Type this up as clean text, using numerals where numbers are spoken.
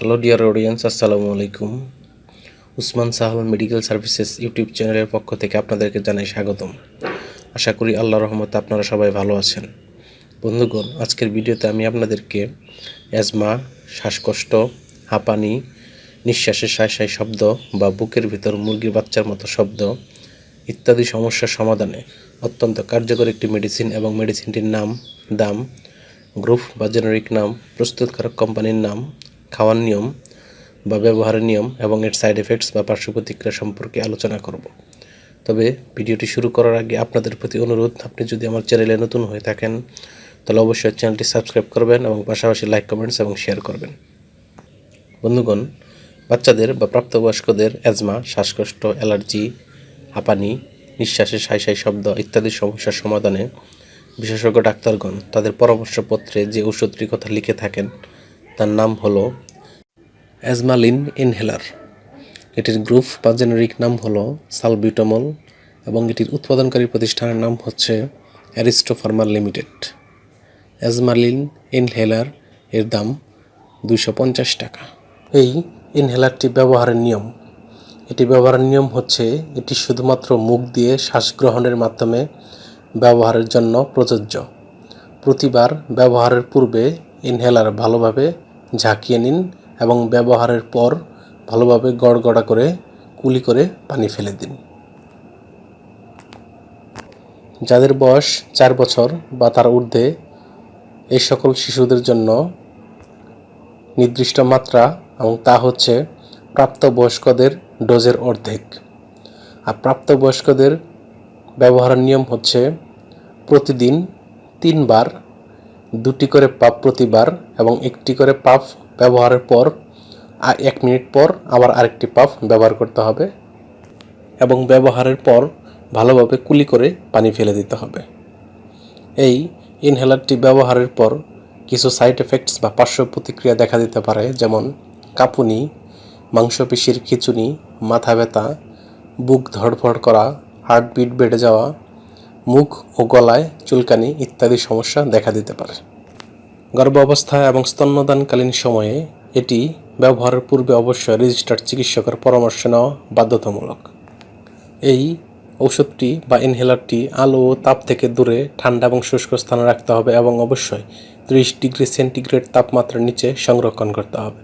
Hello dear audience, আসসালামু আলাইকুম। Usman Sahal medical services YouTube চ্যানেলের পক্ষ থেকে আপনাদেরকে জানাই স্বাগতম। আশা করি আল্লাহর রহমতে আপনারা সবাই ভালো আছেন। বন্ধুগণ, আজকের ভিডিওতে আমি আপনাদেরকে অ্যাজমা, শ্বাসকষ্ট, হাঁপানি, নিঃশ্বাসের সাঁই সাঁই শব্দ বা বুকের ভিতর মুরগির বাচ্চার মতো শব্দ ইত্যাদি সমস্যার সমাধানে অত্যন্ত কার্যকর একটি মেডিসিন এবং মেডিসিনটির নাম, দাম, গ্রুপ বা জেনারিক নাম, প্রস্তুতকারক কোম্পানির নাম, খাওয়ার নিয়ম বা ব্যবহারের নিয়ম এবং এর সাইড এফেক্টস বা পার্শ্ব প্রতিক্রিয়া সম্পর্কে আলোচনা করব। তবে ভিডিওটি শুরু করার আগে আপনাদের প্রতি অনুরোধ, আপনি যদি আমার চ্যানেলে নতুন হয়ে থাকেন তাহলে অবশ্যই চ্যানেলটি সাবস্ক্রাইব করবেন এবং পাশাপাশি লাইক, কমেন্টস এবং শেয়ার করবেন। বন্ধুগণ, বাচ্চাদের বা প্রাপ্তবয়স্কদের অ্যাজমা, শ্বাসকষ্ট, অ্যালার্জি, হাঁপানি, নিঃশ্বাসের সাঁই সাঁই শব্দ ইত্যাদি সমস্যার সমাধানে বিশেষজ্ঞ ডাক্তারগণ তাদের পরামর্শপত্রে যে ওষুধটির কথা লিখে থাকেন তার নাম হলো অ্যাজমালিন ইনহেলার। এটির গ্রুপ বা জেনারিক নাম হলো সালবিউটামল এবং এটির উৎপাদনকারী প্রতিষ্ঠানের নাম হচ্ছে অ্যারিস্টো ফার্মা লিমিটেড। অ্যাজমালিন ইনহেলার এর দাম 250 টাকা। এই ইনহেলারটি ব্যবহারের নিয়ম, এটি ব্যবহারের নিয়ম হচ্ছে এটি শুধুমাত্র মুখ দিয়ে শ্বাস গ্রহণের মাধ্যমে ব্যবহারের জন্য প্রযোজ্য। প্রতিবার ব্যবহারের পূর্বে ইনহেলার ভালোভাবে ঝাঁকিয়ে নিন এবং ব্যবহারের পর ভালোভাবে গড়গড়া করে কুলি করে পানি ফেলে দিন। যাদের বয়স 4 বছর বা তার ঊর্ধ্বে এই সকল শিশুদের জন্য নির্দিষ্ট মাত্রা, এবং তা হচ্ছে প্রাপ্তবয়স্কদের ডোজের অর্ধেক। আর প্রাপ্তবয়স্কদের ব্যবহারের নিয়ম হচ্ছে প্রতিদিন 3 বার, 2টি করে পাফ প্রতিবার এবং 1টি করে পাফ ব্যবহারের পর 1 মিনিট পর আবার আরেকটি পাফ ব্যবহার করতে হবে এবং ব্যবহারের পর ভালোভাবে কুলি করে পানি ফেলে দিতে হবে। এই ইনহেলারটি ব্যবহারের পর কিছু সাইড এফেক্টস বা পার্শ্ব প্রতিক্রিয়া দেখা দিতে পারে, যেমন কাঁপুনি, মাংসপেশির খিঁচুনি, মাথা ব্যথা, বুক ধড়ফড় করা, হার্টবিট বেড়ে যাওয়া, মুখ ও গলায় চুলকানি ইত্যাদি সমস্যা দেখা দিতে পারে। গর্ভাবস্থা এবং স্তন্যদানকালীন সময়ে এটি ব্যবহারের পূর্বে অবশ্যই রেজিস্টার্ড চিকিৎসকের পরামর্শ নেওয়া বাধ্যতামূলক। এই ঔষধটি বা ইনহেলারটি আলো ও তাপ থেকে দূরে ঠান্ডা এবং শুষ্ক স্থানে রাখতে হবে এবং অবশ্যই 30 ডিগ্রি সেন্টিগ্রেড তাপমাত্রার নিচে সংরক্ষণ করতে হবে।